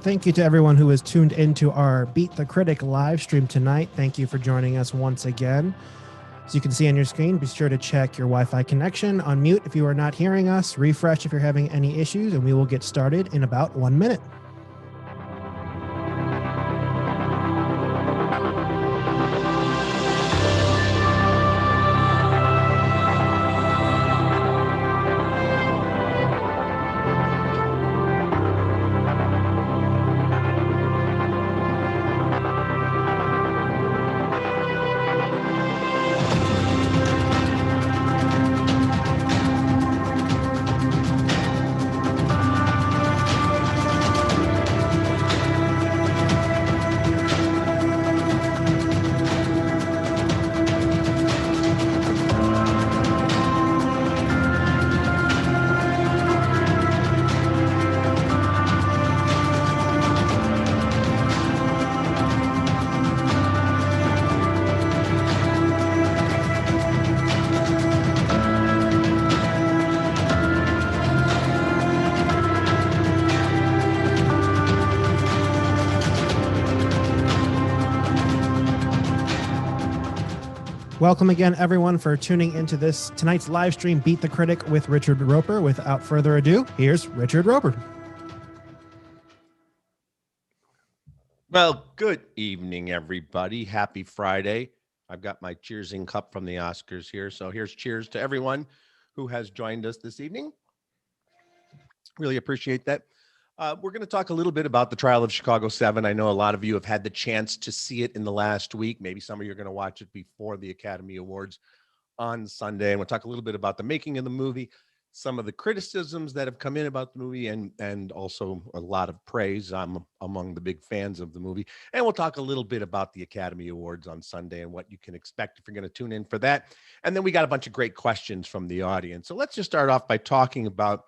thank you to everyone who has tuned into our Beat the Critic live stream tonight. Thank you for joining us once again. As you can see on your screen, be sure to check your Wi-Fi connection, unmute if you are not hearing us, refresh if you're having any issues, and we will get started in about 1 minute. Welcome again, everyone, for tuning into tonight's live stream, Beat the Critic with Richard Roeper. Without further ado, here's Richard Roeper. Well, good evening, everybody. Happy Friday. I've got my cheersing cup from the Oscars here. So here's cheers to everyone who has joined us this evening. Really appreciate that. We're going to talk a little bit about the trial of Chicago 7. I know a lot of you have had the chance to see it in the last week. Maybe some of you are going to watch it before the Academy Awards on Sunday. And we'll talk a little bit about the making of the movie, some of the criticisms that have come in about the movie, and also a lot of praise. I'm among the big fans of the movie. And we'll talk a little bit about the Academy Awards on Sunday and what you can expect if you're going to tune in for that. And then we got a bunch of great questions from the audience. So let's just start off by talking about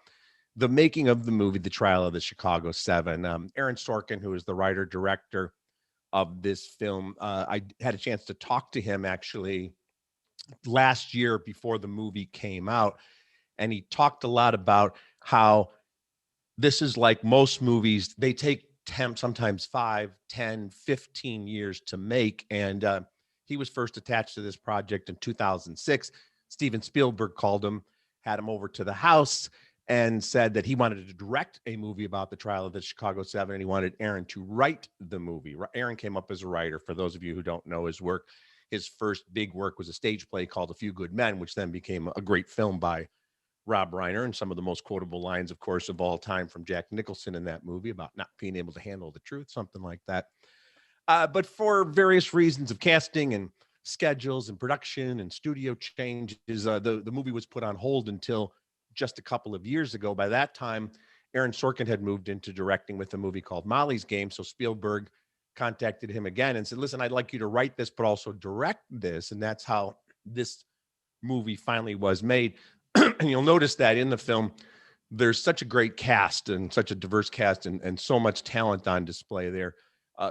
the making of the movie, The Trial of the Chicago 7. Aaron Sorkin, who is the writer-director of this film, I had a chance to talk to him actually last year before the movie came out. And he talked a lot about how this is like most movies. They take sometimes 5, 10, 15 years to make. And he was first attached to this project in 2006. Steven Spielberg called him, had him over to the house, and said that he wanted to direct a movie about the trial of the Chicago 7, and he wanted Aaron to write the movie. Aaron came up as a writer. For those of you who don't know his work, his first big work was a stage play called A Few Good Men, which then became a great film by Rob Reiner, and some of the most quotable lines, of course, of all time from Jack Nicholson in that movie about not being able to handle the truth, something like that. But for various reasons of casting and schedules and production and studio changes, the movie was put on hold until just a couple of years ago. By that time, Aaron Sorkin had moved into directing with a movie called Molly's Game. So Spielberg contacted him again and said, listen, I'd like you to write this, but also direct this. And that's how this movie finally was made. And you'll notice that in the film, there's such a great cast and such a diverse cast and so much talent on display there.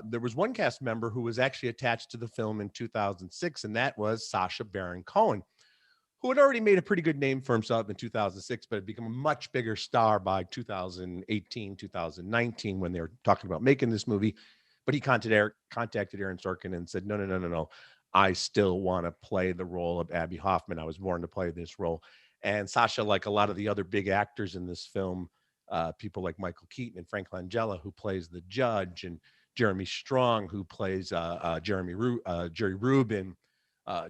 There was one cast member who was actually attached to the film in 2006, and that was Sasha Baron Cohen, who had already made a pretty good name for himself in 2006, but had become a much bigger star by 2018, 2019, when they were talking about making this movie. But he contacted Aaron Sorkin and said, no. I still want to play the role of Abby Hoffman. I was born to play this role. And Sasha, like a lot of the other big actors in this film, people like Michael Keaton and Frank Langella, who plays the judge, and Jeremy Strong, who plays Jerry Rubin,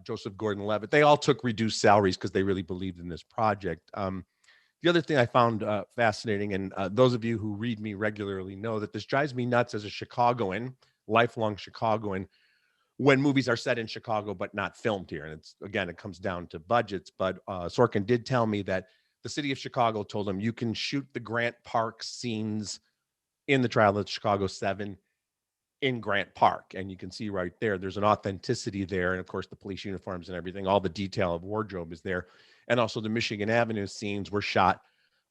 Joseph Gordon-Levitt, they all took reduced salaries because they really believed in this project. The other thing I found fascinating, and those of you who read me regularly know that this drives me nuts as a Chicagoan, lifelong Chicagoan, when movies are set in Chicago but not filmed here. And it comes down to budgets. But Sorkin did tell me that the city of Chicago told him, you can shoot the Grant Park scenes in the trial of the Chicago 7 in Grant Park. And you can see right there, there's an authenticity there. And of course, the police uniforms and everything, all the detail of wardrobe is there. And also the Michigan Avenue scenes were shot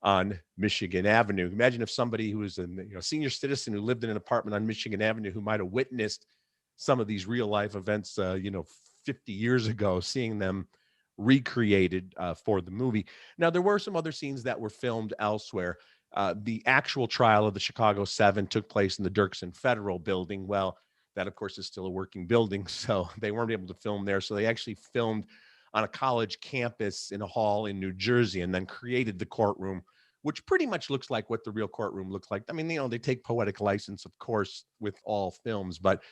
on Michigan Avenue. Imagine if somebody who was a senior citizen who lived in an apartment on Michigan Avenue, who might have witnessed some of these real life events, 50 years ago, seeing them recreated for the movie. Now, there were some other scenes that were filmed elsewhere. The actual trial of the Chicago Seven took place in the Dirksen Federal Building. Well, that, of course, is still a working building, so they weren't able to film there. So they actually filmed on a college campus in a hall in New Jersey and then created the courtroom, which pretty much looks like what the real courtroom looks like. I mean, they take poetic license, of course, with all films, but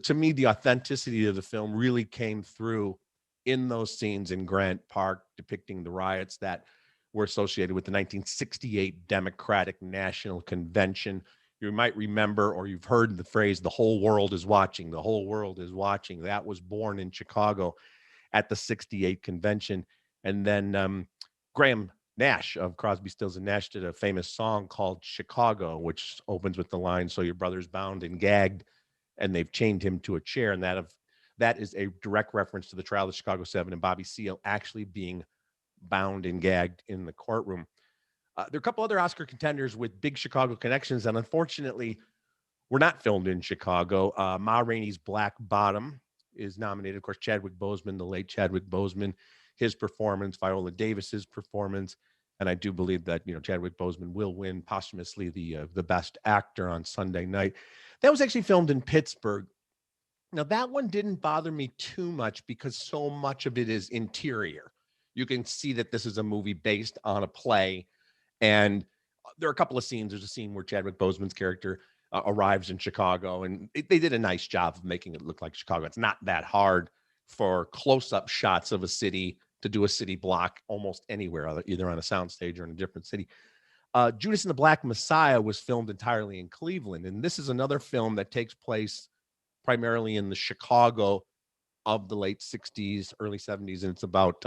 to me, the authenticity of the film really came through in those scenes in Grant Park depicting the riots that were associated with the 1968 Democratic National Convention. You might remember, or you've heard the phrase, the whole world is watching. The whole world is watching. That was born in Chicago at the 68 convention. And then Graham Nash of Crosby, Stills, and Nash did a famous song called Chicago, which opens with the line, "So your brother's bound and gagged, and they've chained him to a chair." And that is a direct reference to the trial of the Chicago Seven and Bobby Seale actually being bound and gagged in the courtroom. There are a couple other Oscar contenders with big Chicago connections, and unfortunately, were not filmed in Chicago. Ma Rainey's Black Bottom is nominated. Of course, Chadwick Boseman, the late Chadwick Boseman, his performance, Viola Davis's performance, and I do believe that Chadwick Boseman will win posthumously the best actor on Sunday night. That was actually filmed in Pittsburgh. Now, that one didn't bother me too much because so much of it is interior. You can see that this is a movie based on a play. And there are a couple of scenes. There's a scene where Chadwick Boseman's character arrives in Chicago, and they did a nice job of making it look like Chicago. It's not that hard for close-up shots of a city to do a city block almost anywhere, either on a soundstage or in a different city. Judas and the Black Messiah was filmed entirely in Cleveland, and this is another film that takes place primarily in the Chicago of the late 60s, early 70s. And it's about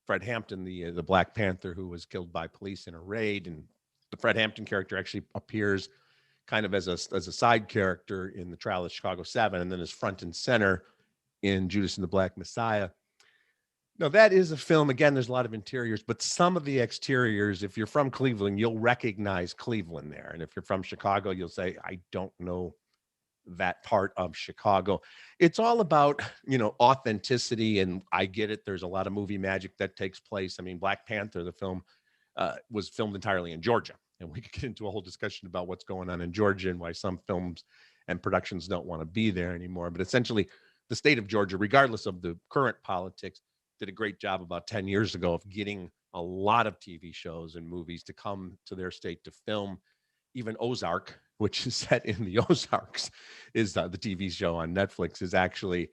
Fred Hampton, the Black Panther, who was killed by police in a raid. And the Fred Hampton character actually appears kind of as a side character in the trial of Chicago 7, and then is front and center in Judas and the Black Messiah. Now, that is a film. Again, there's a lot of interiors, but some of the exteriors, if you're from Cleveland, you'll recognize Cleveland there. And if you're from Chicago, you'll say, I don't know that part of Chicago. It's all about, authenticity. And I get it. There's a lot of movie magic that takes place. I mean, Black Panther, the film, was filmed entirely in Georgia. And we could get into a whole discussion about what's going on in Georgia and why some films and productions don't want to be there anymore. But essentially, the state of Georgia, regardless of the current politics, did a great job about 10 years ago of getting a lot of TV shows and movies to come to their state to film. Even Ozark, which is set in the Ozarks, is the TV show on Netflix, is actually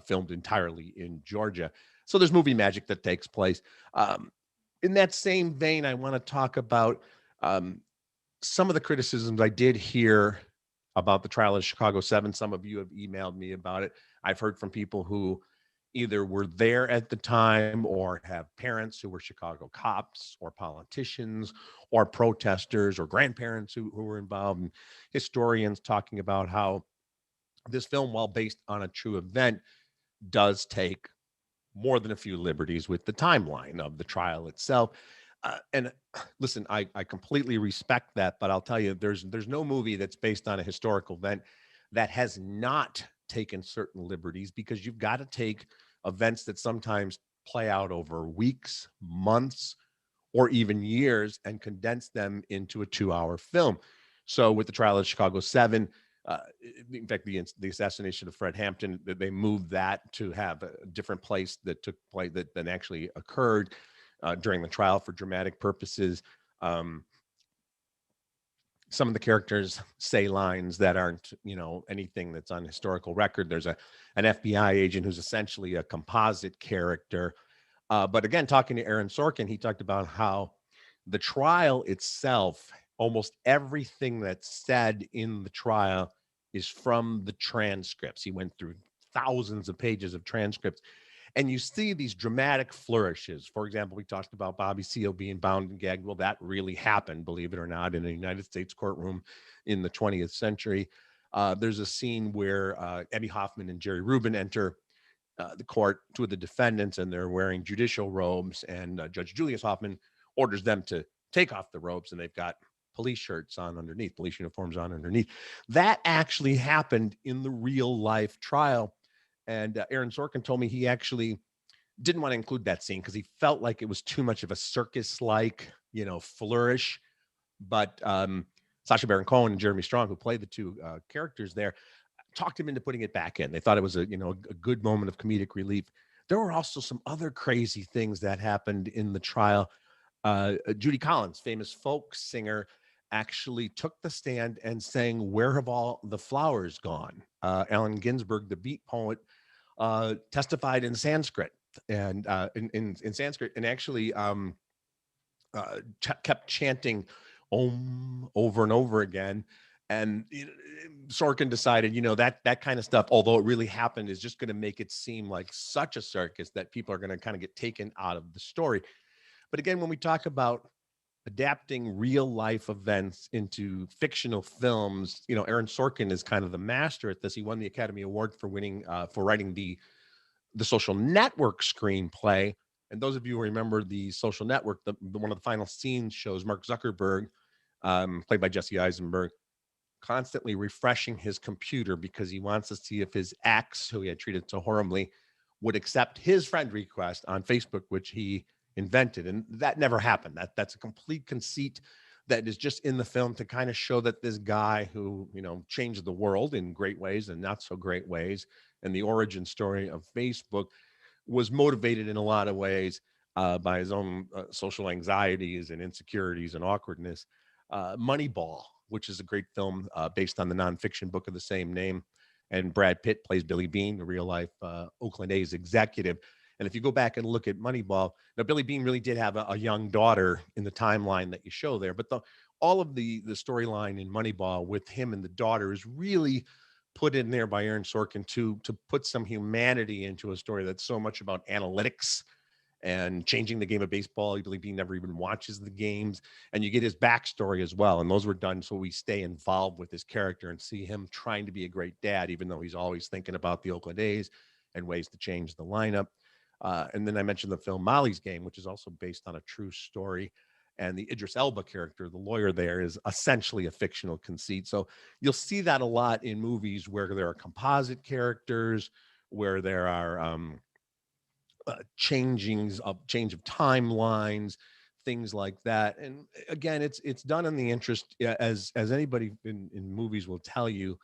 filmed entirely in Georgia. So there's movie magic that takes place. In that same vein, I want to talk about some of the criticisms I did hear about the trial of Chicago 7. Some of you have emailed me about it. I've heard from people who either were there at the time or have parents who were Chicago cops or politicians or protesters or grandparents who were involved, and historians talking about how this film, while based on a true event, does take more than a few liberties with the timeline of the trial itself. And listen, I completely respect that, but I'll tell you, there's no movie that's based on a historical event that has not taken certain liberties, because you've got to take events that sometimes play out over weeks, months, or even years and condense them into a 2-hour film. So with the trial of Chicago 7, in fact, the assassination of Fred Hampton, they moved that to have a different place that took place that actually occurred during the trial for dramatic purposes. Some of the characters say lines that aren't, anything that's on historical record. There's an FBI agent who's essentially a composite character. But again, talking to Aaron Sorkin, he talked about how the trial itself, almost everything that's said in the trial is from the transcripts. He went through thousands of pages of transcripts. And you see these dramatic flourishes. For example, we talked about Bobby Seale being bound and gagged. Well, that really happened, believe it or not, in a United States courtroom in the 20th century. There's a scene where Abby Hoffman and Jerry Rubin enter the court, two of the defendants, and they're wearing judicial robes. And Judge Julius Hoffman orders them to take off the robes, and they've got police shirts on underneath, police uniforms on underneath. That actually happened in the real life trial. And Aaron Sorkin told me he actually didn't want to include that scene because he felt like it was too much of a circus-like, flourish. But Sasha Baron Cohen and Jeremy Strong, who played the two characters there, talked him into putting it back in. They thought it was a good moment of comedic relief. There were also some other crazy things that happened in the trial. Judy Collins, famous folk singer, actually took the stand and sang "Where Have All the Flowers Gone?" Allen Ginsberg, the beat poet, testified in Sanskrit and in Sanskrit, and actually kept chanting "Om" over and over again. And Sorkin decided, that kind of stuff, although it really happened, is just going to make it seem like such a circus that people are going to kind of get taken out of the story. But again, when we talk about adapting real life events into fictional films, Aaron Sorkin is kind of the master at this. He won the Academy Award for writing the Social Network screenplay. And those of you who remember the Social Network, one of the final scenes shows Mark Zuckerberg, played by Jesse Eisenberg, constantly refreshing his computer because he wants to see if his ex, who he had treated so horribly, would accept his friend request on Facebook, which he invented. And that never happened. That's a complete conceit that is just in the film to kind of show that this guy who, changed the world in great ways and not so great ways, and the origin story of Facebook, was motivated in a lot of ways by his own social anxieties and insecurities and awkwardness. Moneyball, which is a great film based on the nonfiction book of the same name. And Brad Pitt plays Billy Beane, the real life Oakland A's executive. And if you go back and look at Moneyball, now Billy Beane really did have a young daughter in the timeline that you show there. But all of the storyline in Moneyball with him and the daughter is really put in there by Aaron Sorkin to put some humanity into a story that's so much about analytics and changing the game of baseball. Billy Beane never even watches the games, and you get his backstory as well. And those were done so we stay involved with his character and see him trying to be a great dad, even though he's always thinking about the Oakland A's and ways to change the lineup. And then I mentioned the film Molly's Game, which is also based on a true story. And the Idris Elba character, the lawyer there, is essentially a fictional conceit. So you'll see that a lot in movies where there are composite characters, where there are change of timelines, things like that. And again, it's done in the interest, as anybody in movies will tell you,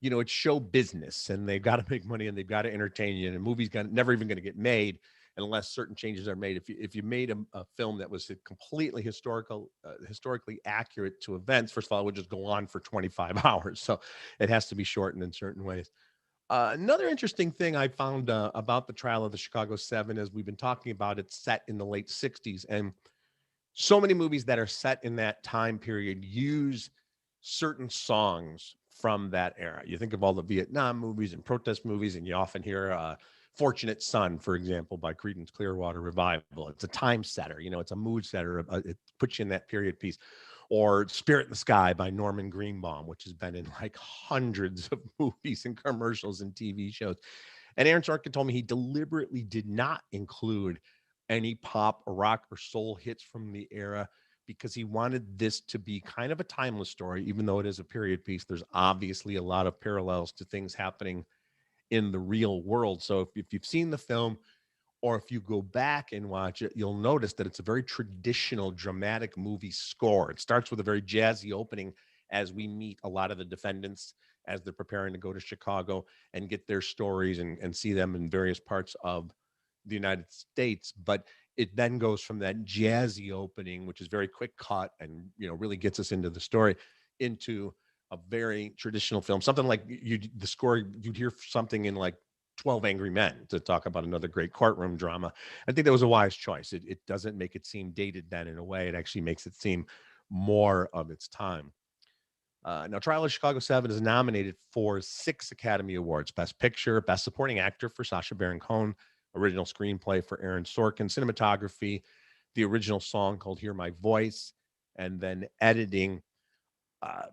it's show business, and they've got to make money and they've got to entertain you. And a movie's never even going to get made unless certain changes are made. If you made a film that was completely historically accurate to events, first of all, it would just go on for 25 hours. So it has to be shortened in certain ways. Another interesting thing I found about the trial of the Chicago Seven is we've been talking about it's set in the late 60s. And so many movies that are set in that time period use certain songs from that era. You think of all the Vietnam movies and protest movies, and you often hear Fortunate Son, for example, by Creedence Clearwater Revival. It's a time setter, it's a mood setter. It puts you in that period piece. Or Spirit in the Sky by Norman Greenbaum, which has been in like hundreds of movies and commercials and TV shows. And Aaron Sorkin told me he deliberately did not include any pop or rock or soul hits from the era because he wanted this to be kind of a timeless story, even though it is a period piece. There's obviously a lot of parallels to things happening in the real world. So if you've seen the film, or if you go back and watch it, you'll notice that it's a very traditional dramatic movie score. It starts with a very jazzy opening as we meet a lot of the defendants as they're preparing to go to Chicago and get their stories and see them in various parts of the United States. But it then goes from that jazzy opening, which is very quick cut and really gets us into the story, into a very traditional film, something like the score, you'd hear something in like 12 Angry Men, to talk about another great courtroom drama. I think that was a wise choice. It doesn't make it seem dated then in a way. It actually makes it seem more of its time. Now, Trial of Chicago 7 is nominated for 6 Academy Awards: Best Picture, Best Supporting Actor for Sasha Baron Cohen, Original Screenplay for Aaron Sorkin, Cinematography, the original song called Hear My Voice, and then editing. Um,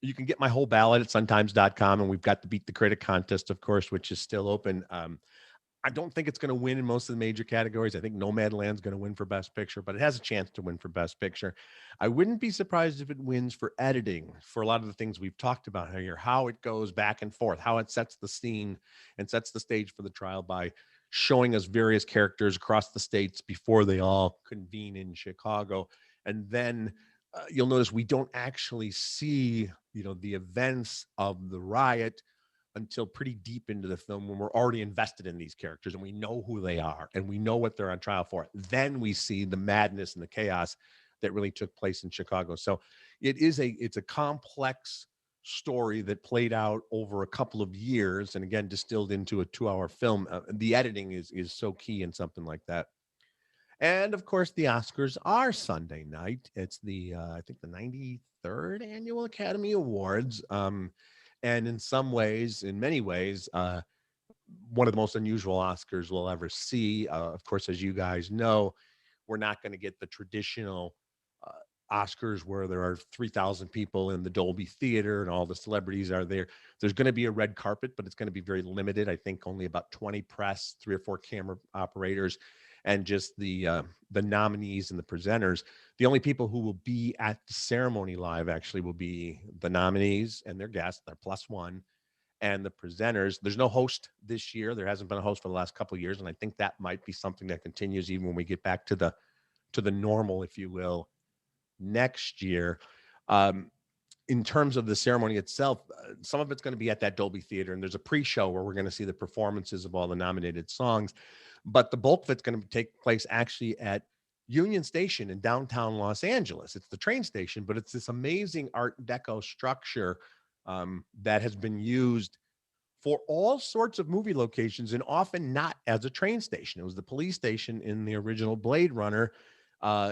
you can get my whole ballot at suntimes.com, and we've got the Beat the Critic contest, of course, which is still open. I don't think it's going to win in most of the major categories. I think Nomadland's going to win for Best Picture, but it has a chance to win for Best Picture. I wouldn't be surprised if it wins for editing, for a lot of the things we've talked about here, how it goes back and forth, how it sets the scene and sets the stage for the trial by showing us various characters across the states before they all convene in Chicago. And then you'll notice we don't actually see, the events of the riot until pretty deep into the film when we're already invested in these characters and we know who they are and we know what they're on trial for. Then we see the madness and the chaos that really took place in Chicago. So it's a complex story that played out over a couple of years and again distilled into a 2-hour film. The editing is so key in something like that. And of course, the Oscars are Sunday night. It's the I think the 93rd annual Academy Awards. And in some ways, in many ways, one of the most unusual Oscars we'll ever see. Of course, as you guys know, we're not going to get the traditional uh, Oscars where there are 3,000 people in the Dolby Theater and all the celebrities are there. There's going to be a red carpet, but it's going to be very limited. I think only about 20 press, 3 or 4 camera operators, and just the nominees and the presenters. The only people who will be at the ceremony live actually will be the nominees and their guests. They're plus one and the presenters. There's no host this year. There hasn't been a host for the last couple of years, and I think that might be something that continues even when we get back to the normal, if you will, next year. Um, in terms of the ceremony itself, some of it's going to be at that Dolby Theater, and there's a pre-show where we're going to see the performances of all the nominated songs. But the bulk of it's going to take place actually at Union Station in downtown Los Angeles. It's the train station, but it's this amazing Art Deco structure that has been used for all sorts of movie locations and often not as a train station. It was the police station in the original Blade Runner.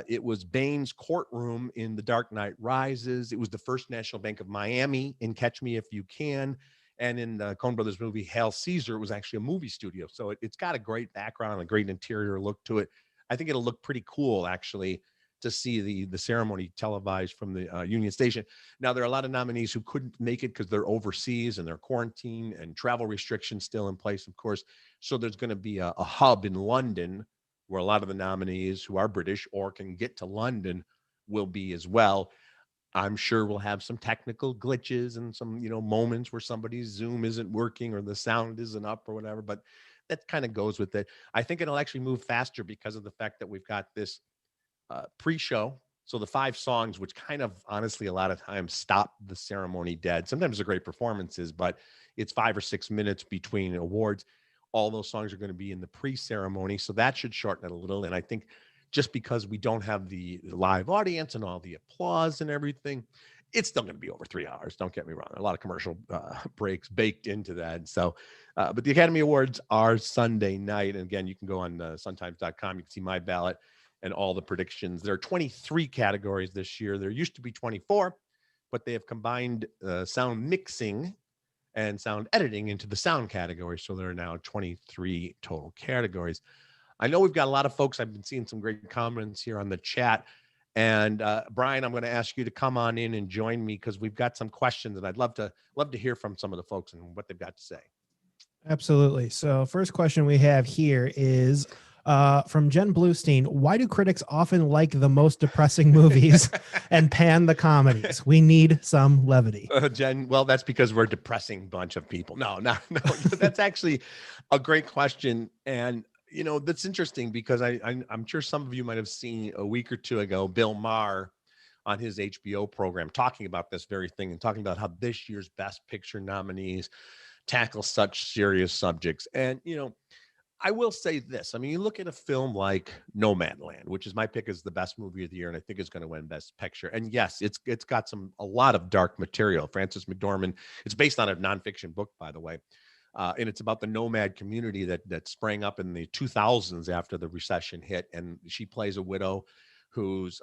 It was Bane's courtroom in The Dark Knight Rises. It was the First National Bank of Miami in Catch Me If You Can. And in the Coen Brothers movie Hail Caesar, it was actually a movie studio. So it's got a great background, a great interior look to it. I think it'll look pretty cool, actually, to see the ceremony televised from the Union Station. Now, there are a lot of nominees who couldn't make it because they're overseas and they're quarantined and travel restrictions still in place, of course. So there's going to be a hub in London where a lot of the nominees who are British or can get to London will be as well. I'm sure we'll have some technical glitches and some, moments where somebody's Zoom isn't working or the sound isn't up or whatever, but that kind of goes with it. I think it'll actually move faster because of the fact that we've got this pre-show. So the 5 songs, which kind of honestly a lot of times stop the ceremony dead. Sometimes they're great performances, but it's 5 or 6 minutes between awards. All those songs are going to be in the pre-ceremony, so that should shorten it a little. And I think just because we don't have the live audience and all the applause and everything, it's still going to be over 3 hours. Don't get me wrong. There are a lot of commercial breaks baked into that. So, but the Academy Awards are Sunday night. And again, you can go on suntimes.com. You can see my ballot and all the predictions. There are 23 categories this year. There used to be 24, but they have combined sound mixing and sound editing into the sound category. So there are now 23 total categories. I know we've got a lot of folks. I've been seeing some great comments here on the chat. And Brian, I'm going to ask you to come on in and join me because we've got some questions and I'd love to hear from some of the folks and what they've got to say. Absolutely. So first question we have here is from Jen Bluestein. Why do critics often like the most depressing movies and pan the comedies? We need some levity. Jen, well, that's because we're a depressing bunch of people. No. That's actually a great question. And, that's interesting because I'm sure some of you might have seen a week or two ago, Bill Maher on his HBO program talking about this very thing and talking about how this year's Best Picture nominees tackle such serious subjects. And, I will say this. I mean, you look at a film like Nomadland, which is my pick as the best movie of the year, and I think is going to win Best Picture. And yes, it's got a lot of dark material. Frances McDormand. It's based on a nonfiction book, by the way, and it's about the nomad community that sprang up in the 2000s after the recession hit. And she plays a widow who's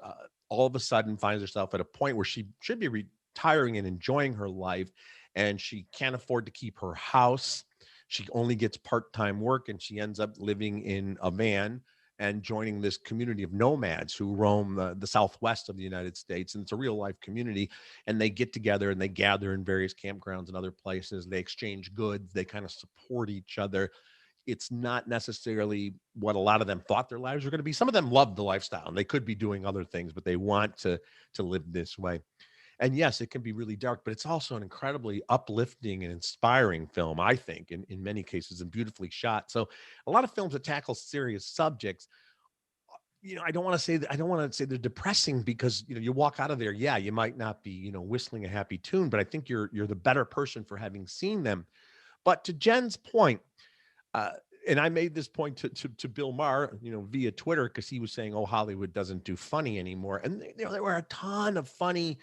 all of a sudden finds herself at a point where she should be retiring and enjoying her life, and she can't afford to keep her house. She only gets part-time work and she ends up living in a van and joining this community of nomads who roam the southwest of the United States. And it's a real life community. And they get together and they gather in various campgrounds and other places. They exchange goods. They kind of support each other. It's not necessarily what a lot of them thought their lives were going to be. Some of them love the lifestyle and they could be doing other things, but they want to live this way. And yes, it can be really dark, but it's also an incredibly uplifting and inspiring film, I think, in many cases, and beautifully shot. So a lot of films that tackle serious subjects, I don't want to say that. I don't want to say they're depressing because, you walk out of there. Yeah, you might not be, whistling a happy tune, but I think you're the better person for having seen them. But to Jen's point, uh, and I made this point to Bill Maher, via Twitter, because he was saying, "Oh, Hollywood doesn't do funny anymore," and there were a ton of funny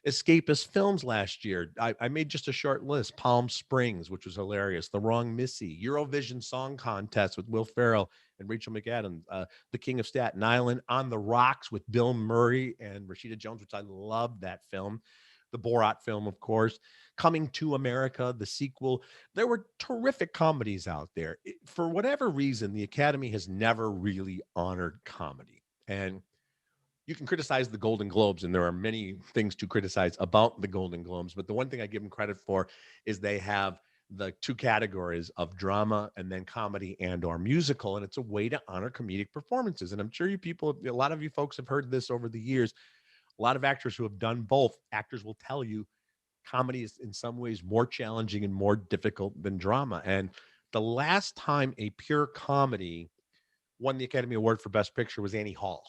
escapist films last year. I made just a short list: Palm Springs, which was hilarious; The Wrong Missy; Eurovision Song Contest with Will Ferrell and Rachel McAdams; The King of Staten Island; On the Rocks with Bill Murray and Rashida Jones, which I love that film; the Borat film, of course; Coming to America, the sequel. There were terrific comedies out there. For whatever reason, the Academy has never really honored comedy. And you can criticize the Golden Globes, and there are many things to criticize about the Golden Globes. But the one thing I give them credit for is they have the two categories of drama and then comedy and or musical, and it's a way to honor comedic performances. And I'm sure a lot of you folks have heard this over the years. A lot of actors who have done both, actors will tell you comedy is in some ways more challenging and more difficult than drama. And the last time a pure comedy won the Academy Award for Best Picture was Annie Hall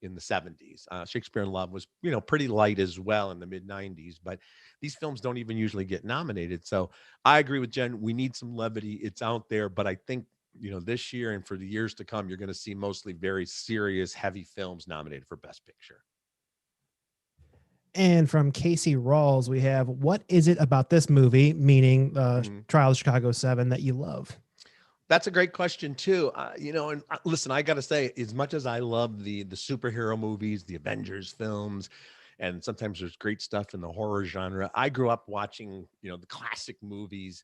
in the 70s. Shakespeare in Love was, pretty light as well in the mid 90s, but these films don't even usually get nominated. So I agree with Jen. We need some levity. It's out there, but I think, this year and for the years to come, you're going to see mostly very serious, heavy films nominated for Best Picture. And from Casey Rawls, we have, what is it about this movie, meaning Trial of Chicago 7, that you love? That's a great question too. And listen, I got to say, as much as I love the superhero movies, the Avengers films, and sometimes there's great stuff in the horror genre, I grew up watching, the classic movies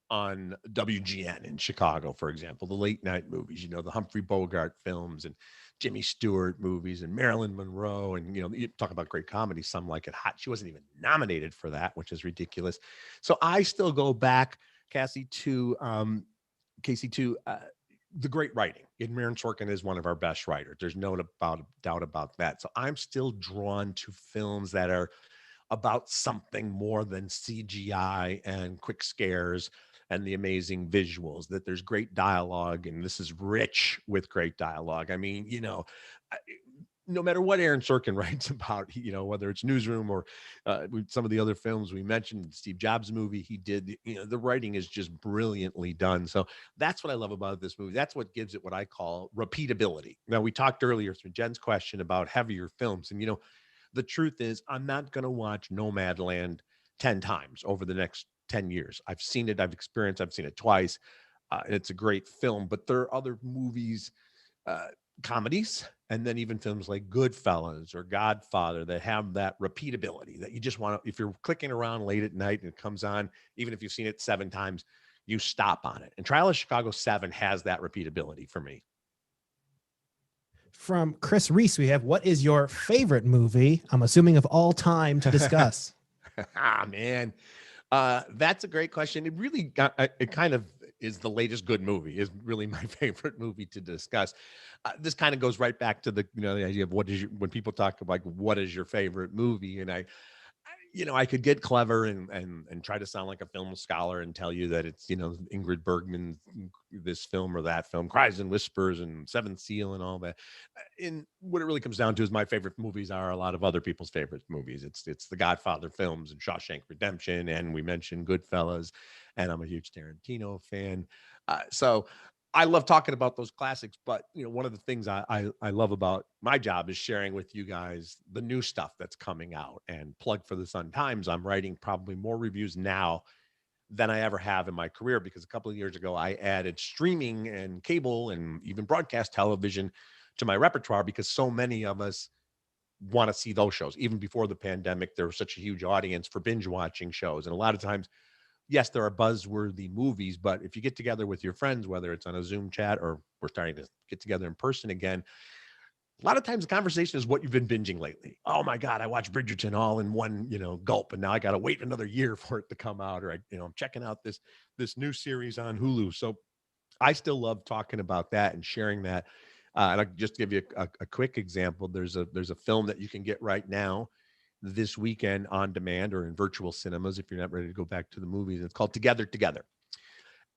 on WGN in Chicago, for example, the late night movies, the Humphrey Bogart films and Jimmy Stewart movies and Marilyn Monroe. And, you talk about great comedy, Some Like It Hot. She wasn't even nominated for that, which is ridiculous. So I still go back, Cassie, to Casey, to the great writing. And Aaron Sorkin is one of our best writers. There's no doubt about that. So I'm still drawn to films that are about something more than CGI and quick scares and the amazing visuals, that there's great dialogue, and this is rich with great dialogue. I mean, no matter what Aaron Sorkin writes about, whether it's Newsroom or some of the other films we mentioned, Steve Jobs movie he did, the writing is just brilliantly done. So that's what I love about this movie. That's what gives it what I call repeatability. Now, we talked earlier through Jen's question about heavier films. And, the truth is, I'm not going to watch Nomadland 10 times over the next 10 years. I've seen it. I've seen it twice. And it's a great film. But there are other movies, comedies, and then even films like Goodfellas or Godfather that have that repeatability that you just want to, if you're clicking around late at night and it comes on, even if you've seen it 7 times, you stop on it. And Trial of Chicago 7 has that repeatability for me. From Chris Reese, we have, what is your favorite movie, I'm assuming of all time, to discuss? Man, that's a great question. It really it kind of is the latest good movie, is really my favorite movie to discuss. This kind of goes right back to the idea of when people talk about what is your favorite movie, and I could get clever and try to sound like a film scholar and tell you that it's Ingrid Bergman, this film or that film, Cries and Whispers and Seventh Seal and all that. And what it really comes down to is my favorite movies are a lot of other people's favorite movies. It's the Godfather films and Shawshank Redemption, and we mentioned Goodfellas, and I'm a huge Tarantino fan. So I love talking about those classics, but one of the things I love about my job is sharing with you guys the new stuff that's coming out. And plug for the Sun Times, I'm writing probably more reviews now than I ever have in my career, because a couple of years ago I added streaming and cable and even broadcast television to my repertoire, because so many of us want to see those shows. Even before the pandemic, there was such a huge audience for binge watching shows, and a lot of times, yes, there are buzzworthy movies, but if you get together with your friends, whether it's on a Zoom chat or we're starting to get together in person again, a lot of times the conversation is what you've been binging lately. Oh my God, I watched Bridgerton all in one, gulp, and now I got to wait another year for it to come out. Or I'm checking out this new series on Hulu. So I still love talking about that and sharing that. And I'll just give you a quick example. There's a film that you can get right now this weekend on demand or in virtual cinemas if you're not ready to go back to the movies. It's called Together.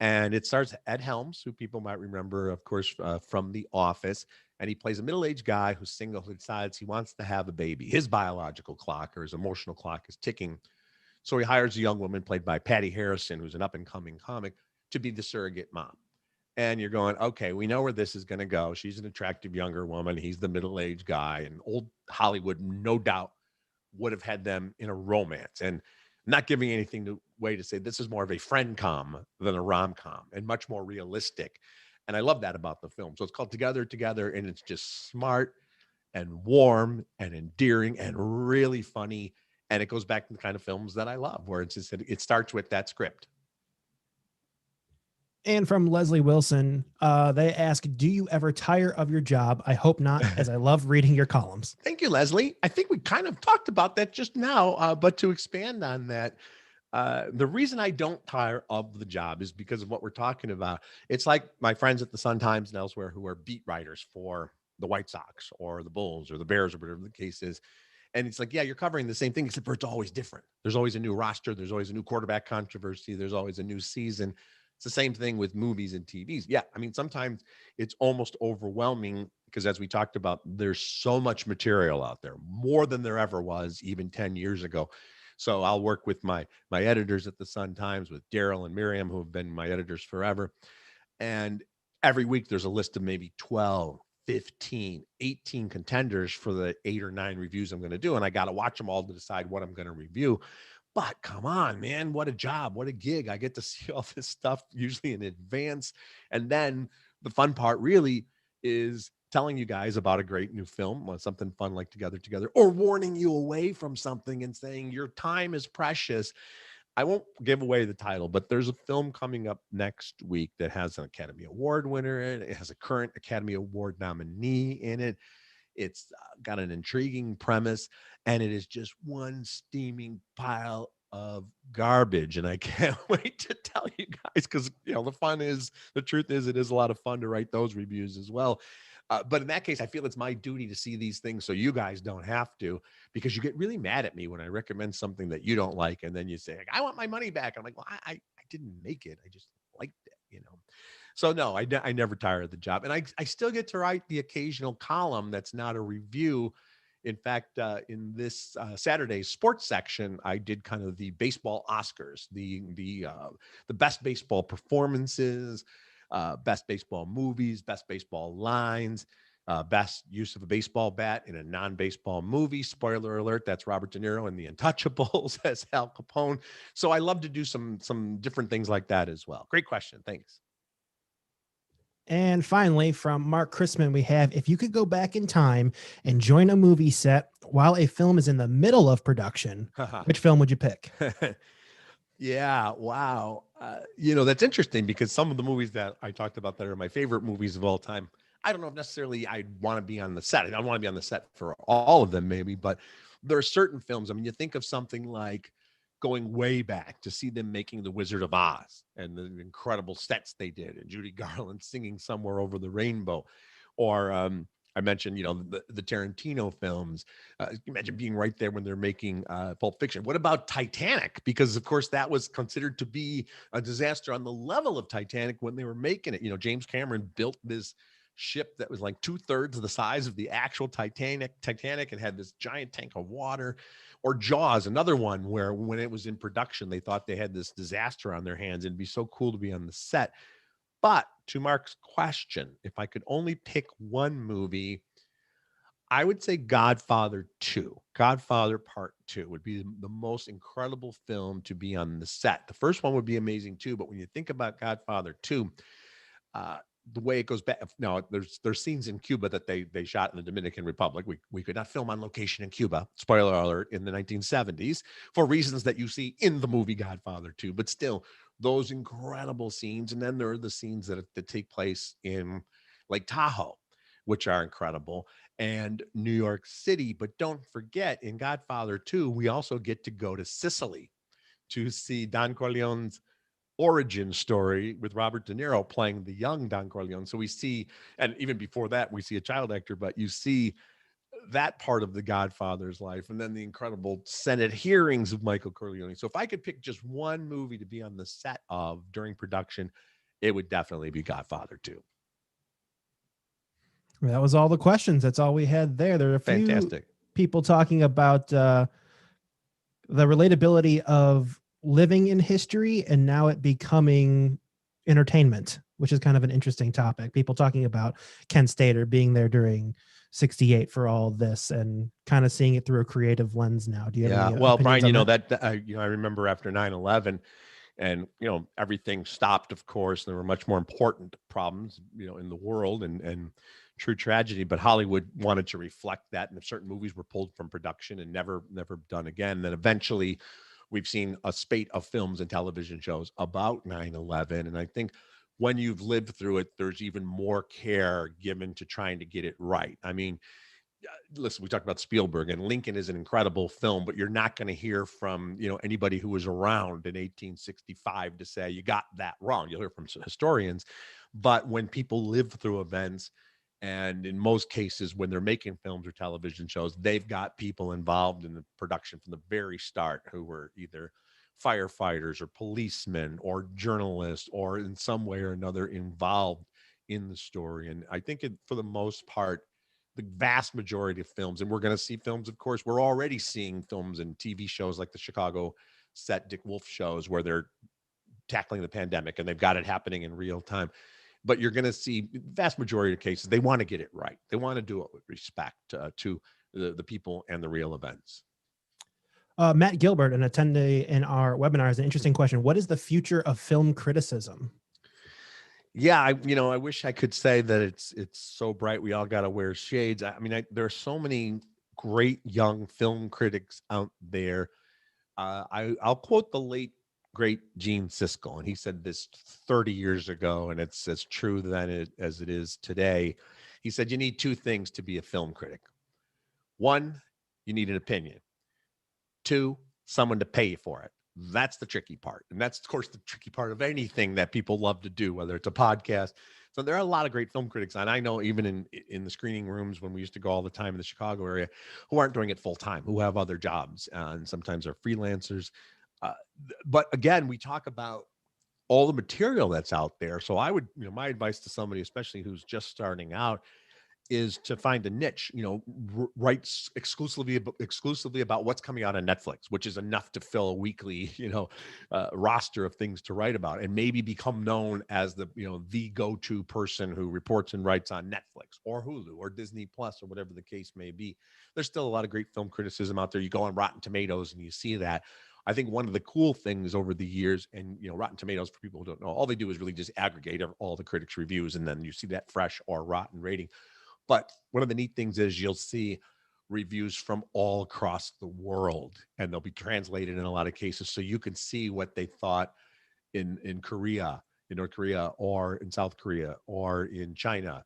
And it stars Ed Helms, who people might remember, of course, from The Office. And he plays a middle-aged guy who's single, who decides he wants to have a baby. His biological clock or his emotional clock is ticking. So he hires a young woman played by Patty Harrison, who's an up-and-coming comic, to be the surrogate mom. And you're going, okay, we know where this is going to go. She's an attractive younger woman. He's the middle-aged guy. And old Hollywood, no doubt, would have had them in a romance. And not giving anything away to say this is more of a friend com than a rom com and much more realistic. And I love that about the film. So it's called Together, Together, and it's just smart and warm and endearing and really funny. And it goes back to the kind of films that I love, where it's just, it starts with that script. And from Leslie Wilson, they ask, do you ever tire of your job? I hope not, as I love reading your columns. Thank you, Leslie. I think we kind of talked about that just now, but to expand on that, the reason I don't tire of the job is because of what we're talking about. It's like my friends at the Sun-Times and elsewhere who are beat writers for the White Sox or the Bulls or the Bears or whatever the case is. And it's like, yeah, you're covering the same thing, except for it's always different. There's always a new roster. There's always a new quarterback controversy. There's always a new season. It's the same thing with movies and TVs. Yeah, I mean, sometimes it's almost overwhelming because, as we talked about, there's so much material out there, more than there ever was even 10 years ago. So I'll work with my editors at the Sun-Times, with Daryl and Miriam, who have been my editors forever. And every week there's a list of maybe 12, 15, 18 contenders for the 8 or 9 reviews I'm going to do. And I got to watch them all to decide what I'm going to review. But come on, man, what a job, what a gig. I get to see all this stuff usually in advance. And then the fun part really is telling you guys about a great new film, something fun like Together, or warning you away from something and saying your time is precious. I won't give away the title, but there's a film coming up next week that has an Academy Award winner in it. It has a current Academy Award nominee in it. It's got an intriguing premise, and it is just one steaming pile of garbage. And I can't wait to tell you guys, because the truth is, it is a lot of fun to write those reviews as well. But in that case, I feel it's my duty to see these things so you guys don't have to, because you get really mad at me when I recommend something that you don't like, and then you say, I want my money back. I'm like, well, I didn't make it. I just liked it. So no, I never tire of the job. And I still get to write the occasional column that's not a review. In fact, in this Saturday's sports section, I did kind of the baseball Oscars, the best baseball performances, best baseball movies, best baseball lines, best use of a baseball bat in a non-baseball movie. Spoiler alert, that's Robert De Niro in The Untouchables as Al Capone. So I love to do some different things like that as well. Great question. Thanks. And finally, from Mark Chrisman, we have, if you could go back in time and join a movie set while a film is in the middle of production, which film would you pick? Yeah. Wow. That's interesting, because some of the movies that I talked about that are my favorite movies of all time, I don't know if necessarily I'd want to be on the set. I don't want to be on the set for all of them, maybe, but there are certain films. I mean, you think of something like going way back to see them making The Wizard of Oz and the incredible sets they did, and Judy Garland singing Somewhere Over the Rainbow, or I mentioned, the Tarantino films. Imagine being right there when they're making Pulp Fiction. What about Titanic? Because, of course, that was considered to be a disaster on the level of Titanic when they were making it. James Cameron built this ship that was like 2/3 of the size of the actual Titanic, and had this giant tank of water. Or Jaws, another one where when it was in production, they thought they had this disaster on their hands. It'd be so cool to be on the set. But to Mark's question, if I could only pick one movie, I would say Godfather 2. Godfather Part 2 would be the most incredible film to be on the set. The first one would be amazing too, but when you think about Godfather 2, the way it goes back. Now, there's scenes in Cuba that they shot in the Dominican Republic. We could not film on location in Cuba, spoiler alert, in the 1970s, for reasons that you see in the movie Godfather 2. But still, those incredible scenes. And then there are the scenes that take place in Lake Tahoe, which are incredible, and New York City. But don't forget, in Godfather 2, we also get to go to Sicily to see Don Corleone's origin story, with Robert De Niro playing the young Don Corleone. So we see, and even before that, we see a child actor, but you see that part of the Godfather's life, and then the incredible Senate hearings of Michael Corleone. So if I could pick just one movie to be on the set of during production, it would definitely be Godfather 2. That was all the questions. That's all we had there. There are a few Fantastic. people talking about the relatability of living in history and now it becoming entertainment, which is kind of an interesting topic. People talking about Ken Stater being there during 68 for all this and kind of seeing it through a creative lens now. Do you have any Well, opinions Brian, on you know that? I remember after 9/11, and everything stopped, of course. There were much more important problems, in the world, and true tragedy. But Hollywood wanted to reflect that, and certain movies were pulled from production and never done again. Then eventually, we've seen a spate of films and television shows about 9/11, and I think when you've lived through it, there's even more care given to trying to get it right. I mean, listen, we talked about Spielberg, and Lincoln is an incredible film, but you're not going to hear from anybody who was around in 1865 to say you got that wrong. You'll hear from historians, but when people live through events, and in most cases when they're making films or television shows, they've got people involved in the production from the very start who were either firefighters or policemen or journalists or in some way or another involved in the story. And I think for the most part, the vast majority of films, and we're going to see films, of course, we're already seeing films and TV shows like the Chicago set Dick Wolf shows where they're tackling the pandemic and they've got it happening in real time. But you're going to see vast majority of cases, they want to get it right. They want to do it with respect to the people and the real events. Matt Gilbert, an attendee in our webinar, has an interesting question. What is the future of film criticism? Yeah, I wish I could say that it's so bright we all got to wear shades. I mean, there are so many great young film critics out there. I'll quote the late great Gene Siskel, and he said this 30 years ago, and it's as true then as it is today. He said, "You need two things to be a film critic. One, you need an opinion. Two, someone to pay you for it." That's the tricky part. And that's, of course, the tricky part of anything that people love to do, whether it's a podcast. So there are a lot of great film critics. And I know even in the screening rooms when we used to go all the time in the Chicago area, who aren't doing it full time, who have other jobs and sometimes are freelancers. Uh, but again, we talk about all the material that's out there. So I would, my advice to somebody, especially who's just starting out, is to find a niche, writes exclusively about what's coming out on Netflix, which is enough to fill a weekly, roster of things to write about, and maybe become known as the go-to person who reports and writes on Netflix or Hulu or Disney Plus or whatever the case may be. There's still a lot of great film criticism out there. You go on Rotten Tomatoes and you see that. I think one of the cool things over the years, and Rotten Tomatoes, for people who don't know, all they do is really just aggregate all the critics' reviews, and then you see that fresh or rotten rating. But one of the neat things is you'll see reviews from all across the world, and they'll be translated in a lot of cases. So you can see what they thought in Korea, in North Korea, or in South Korea, or in China,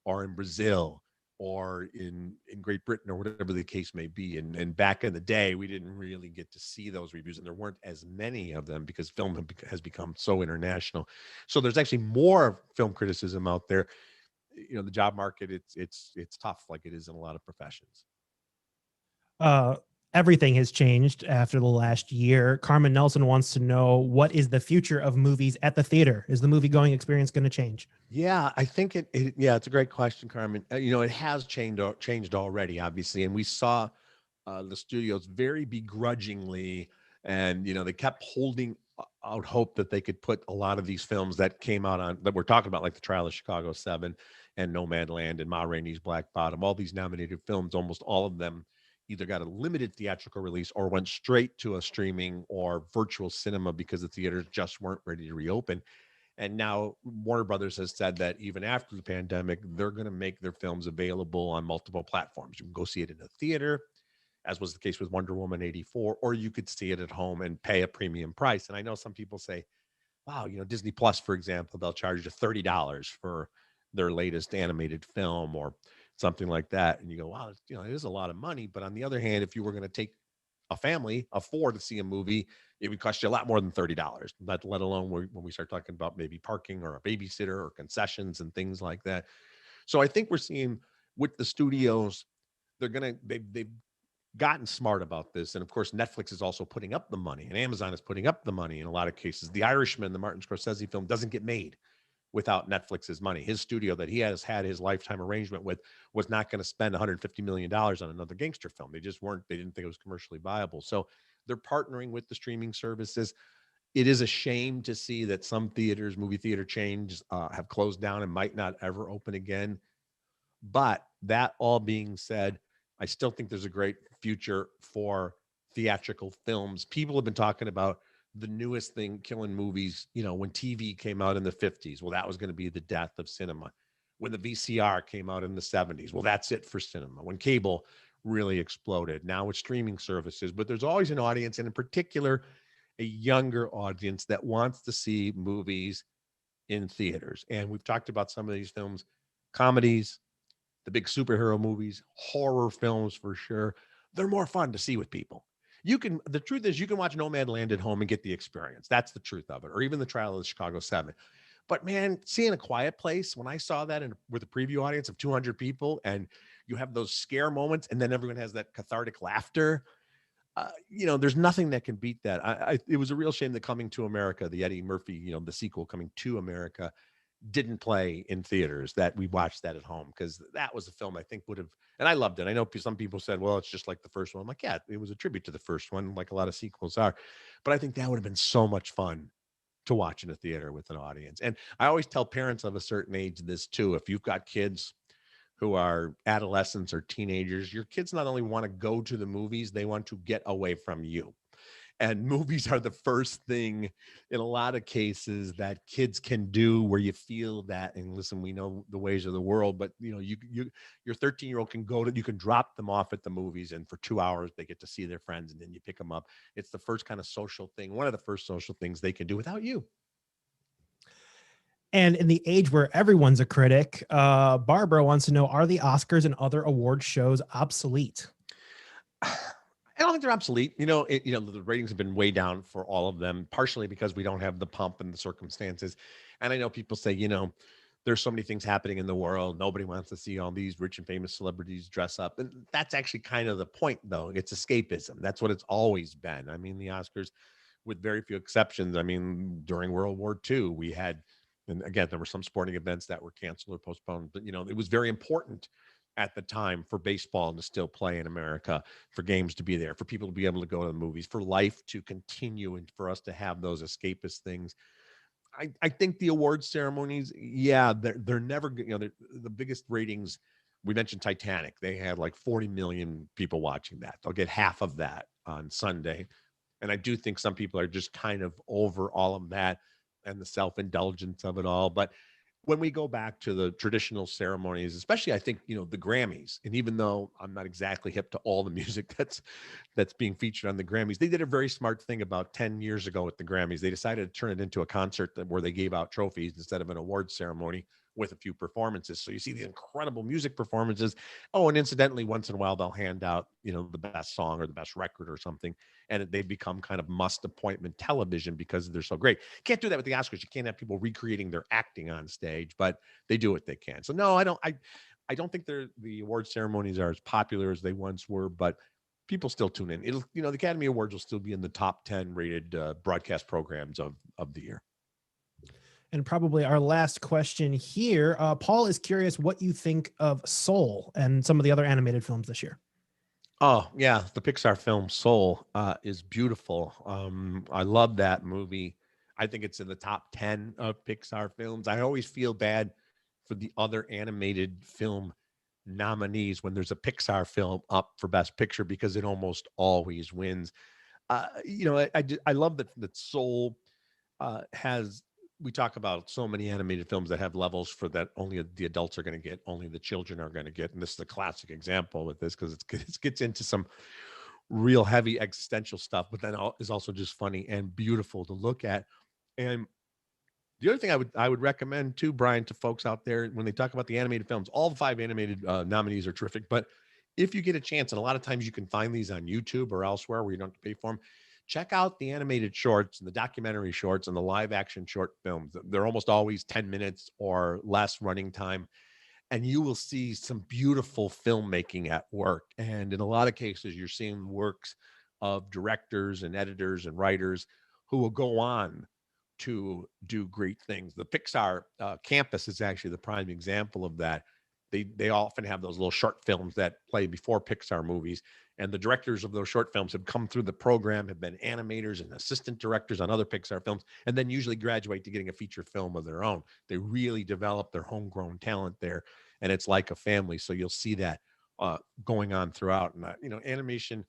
or in Brazil, or in Great Britain, or whatever the case may be. And back in the day, we didn't really get to see those reviews, and there weren't as many of them because film has become so international. So there's actually more film criticism out there. The job market, it's tough, like it is in a lot of professions. Everything has changed after the last year. Carmen Nelson wants to know, what is the future of movies at the theater? Is the movie going experience going to change? Yeah, I think it's a great question, Carmen. It has changed already, obviously, and we saw the studios very begrudgingly, and they kept holding out hope that they could put a lot of these films that came out on that we're talking about, like The Trial of Chicago 7 and Nomadland and Ma Rainey's Black Bottom, all these nominated films, almost all of them either got a limited theatrical release or went straight to a streaming or virtual cinema because the theaters just weren't ready to reopen. And now Warner Brothers has said that even after the pandemic, they're going to make their films available on multiple platforms. You can go see it in a theater, as was the case with Wonder Woman 84, or you could see it at home and pay a premium price. And I know some people say, wow, Disney Plus, for example, they'll charge you $30 for their latest animated film or something like that. And you go, wow, it is a lot of money. But on the other hand, if you were going to take a family of four to see a movie, it would cost you a lot more than $30. Let alone when we start talking about maybe parking or a babysitter or concessions and things like that. So I think we're seeing with the studios, they've gotten smart about this. And of course, Netflix is also putting up the money, and Amazon is putting up the money in a lot of cases. The Irishman, the Martin Scorsese film, doesn't get made without Netflix's money. His studio that he has had his lifetime arrangement with was not going to spend $150 million on another gangster film. They just weren't, they didn't think it was commercially viable. So they're partnering with the streaming services. It is a shame to see that some theaters, movie theater chains, have closed down and might not ever open again. But that all being said, I still think there's a great future for theatrical films. People have been talking about the newest thing killing movies, when TV came out in the 50s. Well, that was going to be the death of cinema. When the VCR came out in the 70s, well, that's it for cinema. When cable really exploded, now it's streaming services. But there's always an audience, and in particular, a younger audience that wants to see movies in theaters. And we've talked about some of these films, comedies, the big superhero movies, horror films for sure. They're more fun to see with people. The truth is, you can watch Nomadland at home and get the experience. That's the truth of it. Or even the Trial of the Chicago 7. But man, seeing A Quiet Place, when I saw that with a preview audience of 200 people, and you have those scare moments, and then everyone has that cathartic laughter, there's nothing that can beat that. It was a real shame that Coming to America, the Eddie Murphy, the sequel Coming to America, didn't play in theaters, that we watched that at home, because that was a film I think would have, and I loved it. I know some people said, well, it's just like the first one. I'm like, yeah, it was a tribute to the first one, like a lot of sequels are. But I think that would have been so much fun to watch in a theater with an audience. And I always tell parents of a certain age this too. If you've got kids who are adolescents or teenagers, your kids not only want to go to the movies, they want to get away from you. And movies are the first thing in a lot of cases that kids can do where you feel that. And listen, we know the ways of the world, but your 13-year-old you can drop them off at the movies, and for 2 hours they get to see their friends, and then you pick them up. It's the first kind of social thing, one of the first social things they can do without you. And in the age where everyone's a critic, Barbara wants to know, are the Oscars and other award shows obsolete? I don't think they're obsolete. The ratings have been way down for all of them, partially because we don't have the pump and the circumstances. And I know people say, there's so many things happening in the world. Nobody wants to see all these rich and famous celebrities dress up. And that's actually kind of the point, though. It's escapism. That's what it's always been. I mean, the Oscars, with very few exceptions, during World War II, we had, and again, there were some sporting events that were canceled or postponed, but, it was very important at the time for baseball to still play in America, for games to be there, for people to be able to go to the movies, for life to continue, and for us to have those escapist things. I think the awards ceremonies, yeah, they're never, the biggest ratings. We mentioned Titanic. They had like 40 million people watching that. They'll get half of that on Sunday. And I do think some people are just kind of over all of that and the self-indulgence of it all. But when we go back to the traditional ceremonies, especially I think, the Grammys, and even though I'm not exactly hip to all the music that's being featured on the Grammys, they did a very smart thing about 10 years ago with the Grammys. They decided to turn it into a concert where they gave out trophies instead of an awards ceremony with a few performances. So you see these incredible music performances. Oh, and incidentally, once in a while, they'll hand out, the best song or the best record or something. And they become kind of must appointment television because they're so great. Can't do that with the Oscars. You can't have people recreating their acting on stage, but they do what they can. So no, I don't think the award ceremonies are as popular as they once were, but people still tune in. The Academy Awards will still be in the top 10 rated broadcast programs of the year. And probably our last question here. Paul is curious what you think of Soul and some of the other animated films this year. Oh, yeah. The Pixar film Soul is beautiful. I love that movie. I think it's in the top 10 of Pixar films. I always feel bad for the other animated film nominees when there's a Pixar film up for Best Picture, because it almost always wins. I love that Soul has, we talk about so many animated films that have levels for that only the adults are going to get, only the children are going to get. And this is a classic example with this, because it gets into some real heavy existential stuff, but then is also just funny and beautiful to look at. And the other thing I would recommend too, Brian, to folks out there when they talk about the animated films, all the 5 animated nominees are terrific. But if you get a chance, and a lot of times you can find these on YouTube or elsewhere where you don't have to pay for them, check out the animated shorts and the documentary shorts and the live action short films. They're almost always 10 minutes or less running time. And you will see some beautiful filmmaking at work. And in a lot of cases, you're seeing works of directors and editors and writers who will go on to do great things. The Pixar campus is actually the prime example of that. They often have those little short films that play before Pixar movies, and the directors of those short films have come through the program, have been animators and assistant directors on other Pixar films, and then usually graduate to getting a feature film of their own. They really develop their homegrown talent there, and it's like a family. So you'll see that going on throughout. And animation,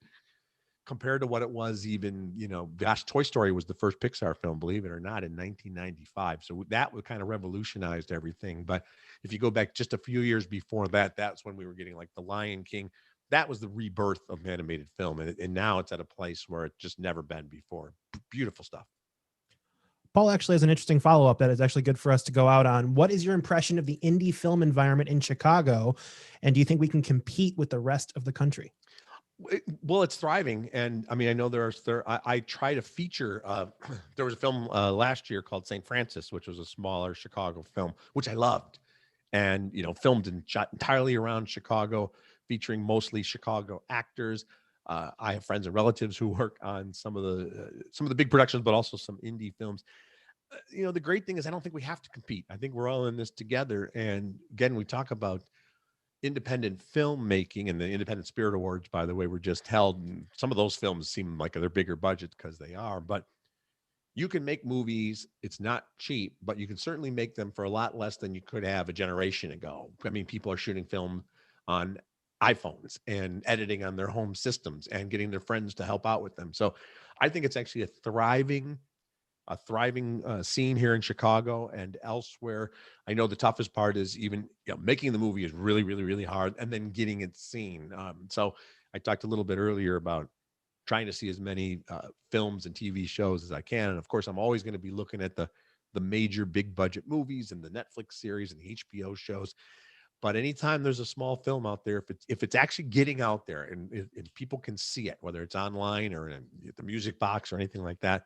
compared to what it was even, gosh, Toy Story was the first Pixar film, believe it or not, in 1995. So that would kind of revolutionized everything. But if you go back just a few years before that, that's when we were getting like The Lion King. That was the rebirth of animated film. And now it's at a place where it's just never been before. Beautiful stuff. Paul actually has an interesting follow-up that is actually good for us to go out on. What is your impression of the indie film environment in Chicago? And do you think we can compete with the rest of the country? Well, it's thriving. And I mean, I know I try to feature, there was a film last year called St. Francis, which was a smaller Chicago film, which I loved. And, filmed and shot entirely around Chicago, featuring mostly Chicago actors. I have friends and relatives who work on some of the big productions, but also some indie films. The great thing is I don't think we have to compete. I think we're all in this together. And again, we talk about independent filmmaking, and the Independent Spirit Awards, by the way, were just held. And some of those films seem like they're bigger budgets because they are, but you can make movies. It's not cheap, but you can certainly make them for a lot less than you could have a generation ago. I mean, people are shooting film on iPhones and editing on their home systems and getting their friends to help out with them. So I think it's actually a thriving scene here in Chicago and elsewhere. I know the toughest part is even making the movie is really, really, really hard, and then getting it seen. So I talked a little bit earlier about trying to see as many films and TV shows as I can, and of course, I'm always going to be looking at the major big budget movies and the Netflix series and the HBO shows. But anytime there's a small film out there, if it's actually getting out there and people can see it, whether it's online or in the music box or anything like that,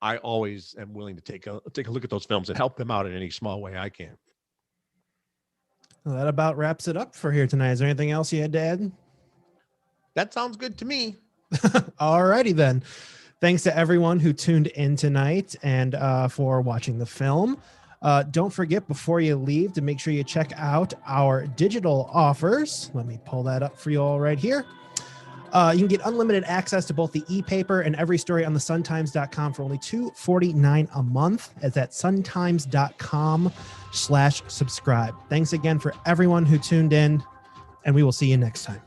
I always am willing to take a look at those films and help them out in any small way I can. Well, that about wraps it up for here tonight. Is there anything else you had to add? That sounds good to me. All righty then. Thanks to everyone who tuned in tonight and for watching the film. Don't forget, before you leave, to make sure you check out our digital offers. Let me pull that up for you all right here. You can get unlimited access to both the e-paper and every story on the suntimes.com for only $2.49 a month. As at suntimes.com/subscribe. Thanks again for everyone who tuned in, and we will see you next time.